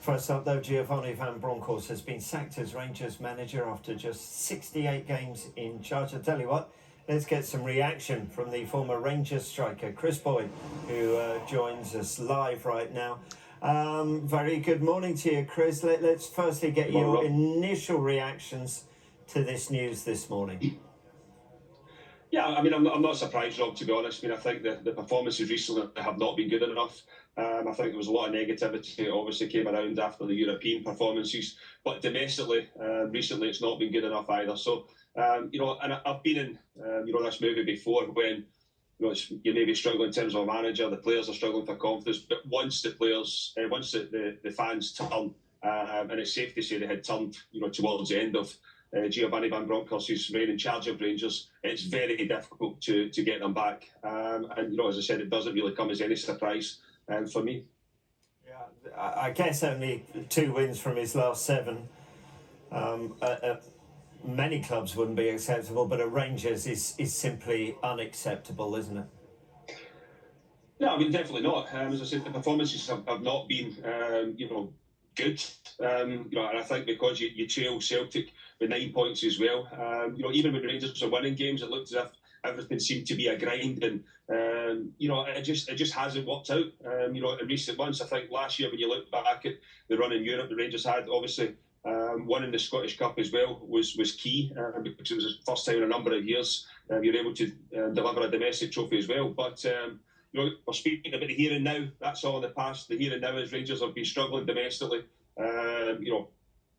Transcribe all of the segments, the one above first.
First up, though, Giovanni van Bronckhorst has been sacked as Rangers manager after just 68 games in charge. I tell you what, let's get some reaction from the former Rangers striker, Kris Boyd, who joins us live right now. Very good morning to you, Kris. Let's firstly get your initial reactions to this news this morning. Yeah, I mean, I'm not surprised, Rob, to be honest. I mean, I think the performances recently have not been good enough. I think there was a lot of negativity that obviously came around after the European performances, but domestically, recently, it's not been good enough either. So, and I've been in, this movie before when, you may be struggling in terms of a manager, the players are struggling for confidence, but once the fans turn, and it's safe to say they had turned, towards the end of Giovanni van Bronckhorst's reign in charge of Rangers, it's very difficult to get them back. And as I said, it doesn't really come as any surprise for me. Yeah, I guess only 2 wins from his last 7. Many clubs wouldn't be acceptable, but at Rangers is simply unacceptable, isn't it? No, I mean, definitely not. As I said, the performances have not been, good. And I think because you trail Celtic with 9 points as well, even when Rangers were winning games, it looked as if everything seemed to be a grind, and it just hasn't worked out. In recent months, I think last year when you look back at the run in Europe the Rangers had, obviously winning the Scottish Cup as well was key, because it was the first time in a number of years you're able to deliver a domestic trophy as well. But we're speaking about the here and now. That's all in the past. The here and now is Rangers have been struggling domestically.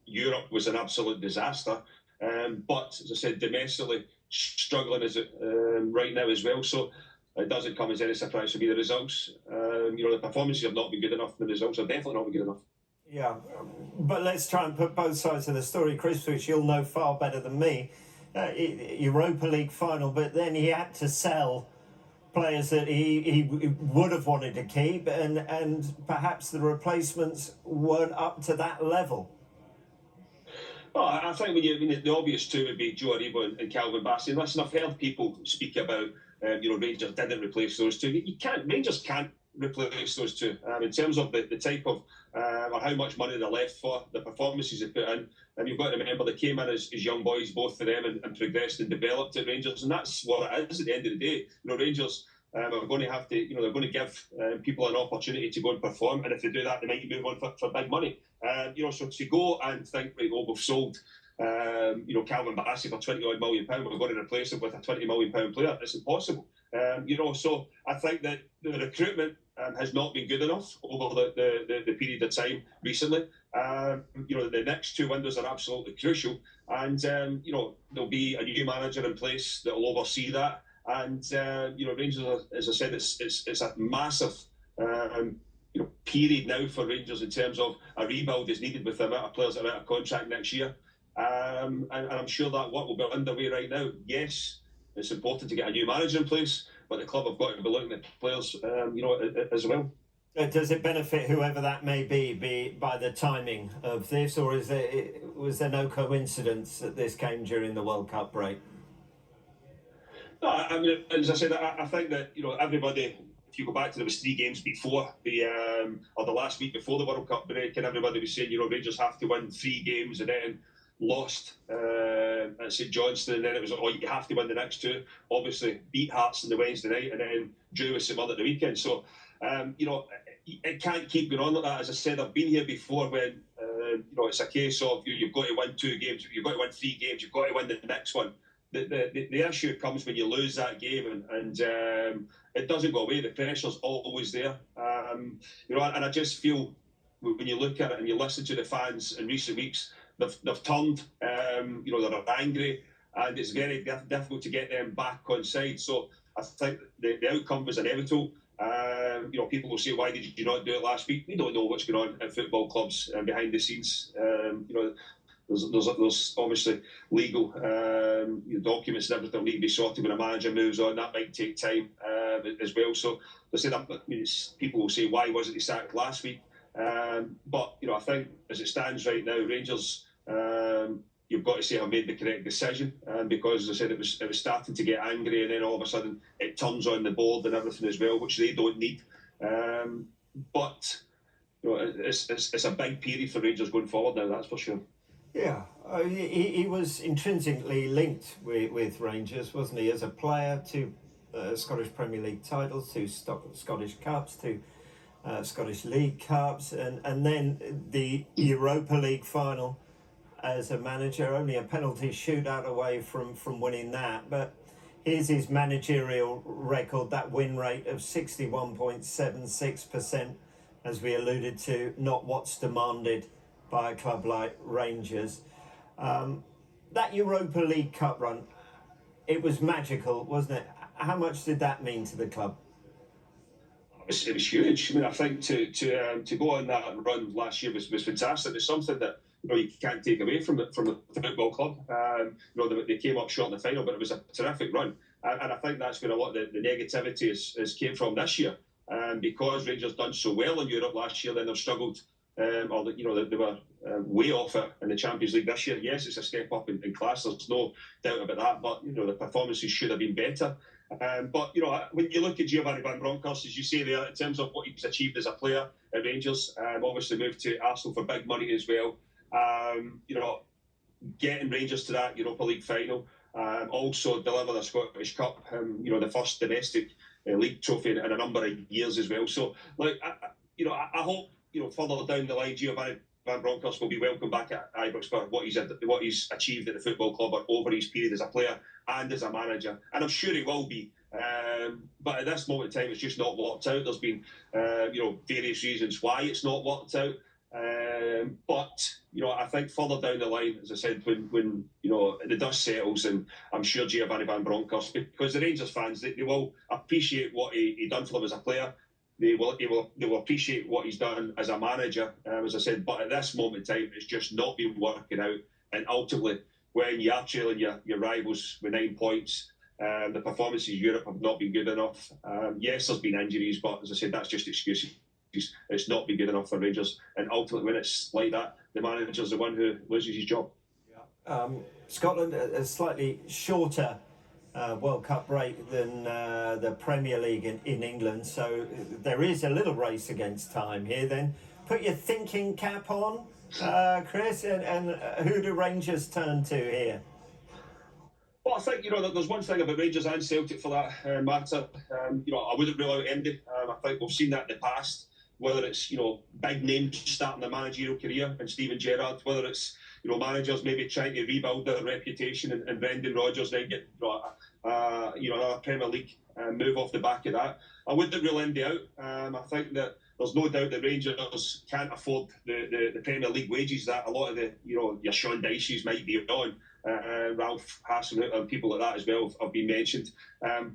Europe was an absolute disaster. But as I said, domestically struggling as it right now as well. So it doesn't come as any surprise to me. The results, the performances have not been good enough. The results have definitely not been good enough. Yeah, but let's try and put both sides of the story, Kris, which you'll know far better than me. Europa League final, but then he had to sell players that he would have wanted to keep, and perhaps the replacements weren't up to that level. Well, I think the obvious two would be Joe Aribo and Calvin Bassey. And listen, I've heard people speak about, Rangers didn't replace those two. Rangers can't replace those two. In terms of the type of, or how much money they're left for, the performances they put in. And you've got to remember, they came in as young boys, both for them, and progressed and developed at Rangers. And that's what it is at the end of the day. Rangers are going to have to, they're going to give people an opportunity to go and perform. And if they do that, they might move on for big money. So to go and think, right, well, we've sold, Calvin Bassey for £20 million, we're going to replace him with a £20 million player. It's impossible. So I think that the recruitment has not been good enough over the period of time recently. The next 2 windows are absolutely crucial, and there'll be a new manager in place that will oversee that. And Rangers, as I said, it's a massive period now for Rangers in terms of a rebuild is needed with the amount of players that are out of contract next year. And I'm sure that work will be underway right now. Yes, it's important to get a new manager in place, but the club have got to be looking at players, as well. Does it benefit whoever that may be by the timing of this, or was there no coincidence that this came during the World Cup break? No, I mean, as I said, I think that everybody. If you go back to, there was 3 games before or the last week before the World Cup break, and everybody was saying, Rangers have to win 3 games, and then lost at St Johnstone, and then it was, you have to win the next 2. Obviously, beat Hearts on the Wednesday night, and then drew with St Mirren at the weekend. So, it can't keep going on like that. As I said, I've been here before when, it's a case of you've got to win 2 games, you've got to win 3 games, you've got to win the next one. The issue comes when you lose that game, and it doesn't go away. The pressure's always there. And I just feel when you look at it and you listen to the fans in recent weeks, they've turned, they're angry, and it's very difficult to get them back on side. So I think the outcome was inevitable. People will say, why did you not do it last week? We don't know what's going on at football clubs behind the scenes. There's obviously legal documents and everything need to be sorted when a manager moves on. That might take time as well. So they said, people will say, why wasn't he sacked last week? But I think as it stands right now, Rangers, you've got to say have made the correct decision, because as I said, it was starting to get angry, and then all of a sudden it turns on the board and everything as well, which they don't need. But it's a big period for Rangers going forward now. That's for sure. Yeah, he was intrinsically linked with Rangers, wasn't he? As a player to Scottish Premier League titles, to Scottish Cups, to Scottish League Cups, and then the Europa League final as a manager, only a penalty shootout away from winning that. But here's his managerial record, that win rate of 61.76%, as we alluded to, not what's demanded by a club like Rangers. That Europa League Cup run, it was magical, wasn't it? How much did that mean to the club? It was huge. I mean, I think to go on that run last year was fantastic. It's something that you can't take away from the football club. They came up short in the final, but it was a terrific run, and I think that's where a lot of the negativity has came from this year. Because Rangers done so well in Europe last year, then they've struggled, they were way off it in the Champions League this year. Yes, it's a step up in class. There's no doubt about that. But the performances should have been better. But when you look at Giovanni Van Bronckhorst, as you say there, in terms of what he's achieved as a player at Rangers, obviously moved to Arsenal for big money as well. Getting Rangers to that Europa League final, also deliver the Scottish Cup, the first domestic league trophy in a number of years as well. So, I hope further down the line, Giovanni Van Bronckhorst will be welcomed back at Ibrox for what he's achieved at the football club over his period as a player and as a manager, and I'm sure he will be. But at this moment in time, it's just not worked out. There's been various reasons why it's not worked out. But I think further down the line, as I said, when the dust settles, and I'm sure Giovanni Van Bronckhorst, because the Rangers fans, they will appreciate what he done for them as a player. They will appreciate what he's done as a manager, as I said. But at this moment in time, it's just not been working out. And ultimately, when you are trailing your rivals with 9 points, the performances in Europe have not been good enough. Yes, there's been injuries, but as I said, that's just excuses. It's not been good enough for Rangers, and ultimately, when it's like that, the manager's the one who loses his job. Scotland, a slightly shorter World Cup break than the Premier League in England, so there is a little race against time here. Then put your thinking cap on, Chris, and who do Rangers turn to here? Well, I think there's one thing about Rangers and Celtic for that matter. I wouldn't rule out Andy. I think we've seen that in the past. Whether it's big names starting their managerial career and Steven Gerrard, whether it's managers maybe trying to rebuild their reputation and Brendan Rodgers then get another Premier League move off the back of that. I wouldn't rule Andy out. I think that there's no doubt that Rangers can't afford the Premier League wages that a lot of your Sean Dyches might be on. Ralph Hasenhüttl and people like that as well have been mentioned.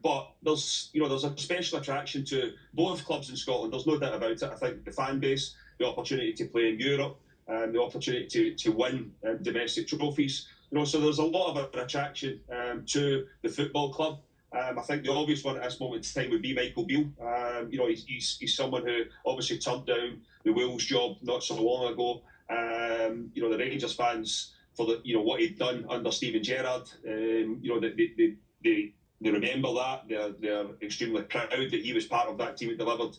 But there's a special attraction to both clubs in Scotland. There's no doubt about it. I think the fan base, the opportunity to play in Europe, and the opportunity to win domestic trophies. So there's a lot of attraction to the football club. I think the obvious one at this moment in time would be Michael Beale. He's someone who obviously turned down the Wolves job not so long ago. The Rangers fans, for what he'd done under Steven Gerrard, they remember that. They're extremely proud that he was part of that team that delivered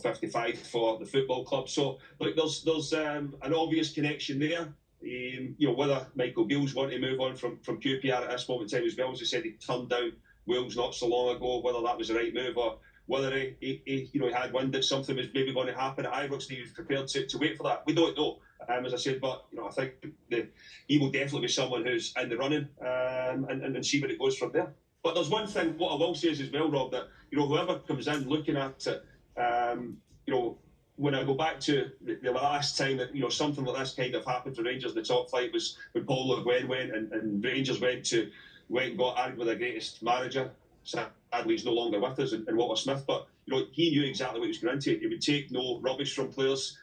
55 for the football club. So there's an obvious connection there. Whether Michael Beale's want to move on from QPR at this moment in time as well, as he said, he turned down Wolves not so long ago, whether that was the right move or whether he had wind that something was maybe going to happen at Ibrox and he was prepared to wait for that. We don't know, as I said, but I think he will definitely be someone who's in the running and see where it goes from there. But there's one thing, what I will say is as well, Rob, that whoever comes in looking at it, when I go back to the last time that something like this kind of happened for Rangers in the top flight was when Paul Le Guen went and Rangers went and got argued with the greatest manager. Sadly, he's no longer with us, and Walter Smith. But he knew exactly what he was going into. He would take no rubbish from players.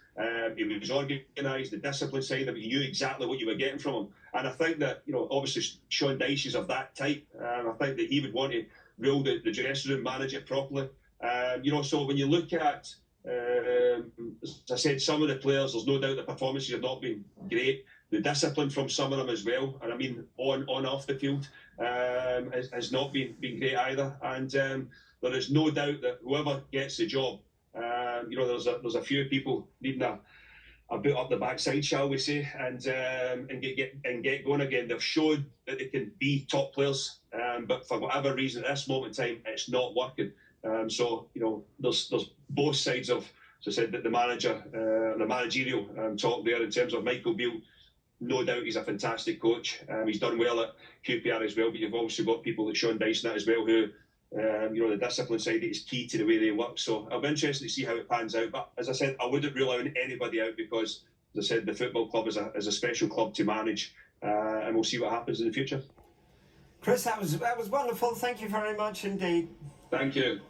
He was organised, the discipline side of it. He knew exactly what you were getting from him. And I think that obviously Sean Dyche is of that type. I think that he would want to rule the dressing room, manage it properly. So when you look at, as I said, some of the players, there's no doubt the performances have not been great. The discipline from some of them as well, and I mean on off the field, has not been great either. And there is no doubt that whoever gets the job, you know, there's a few people needing a bit up the backside, shall we say, and get going again. They've showed that they can be top players, but for whatever reason, at this moment in time, it's not working. So you know, there's both sides of, as I said, the manager, the managerial talk there in terms of Mick Beale. No doubt he's a fantastic coach. He's done well at QPR as well, but you've also got people like Sean Dyson as well who, you know, the discipline side is key to the way they work. So I'll be interested to see how it pans out. But as I said, I wouldn't rule out anybody out because, as I said, the football club is a special club to manage, and we'll see what happens in the future. Kris, that was wonderful. Thank you very much indeed. Thank you.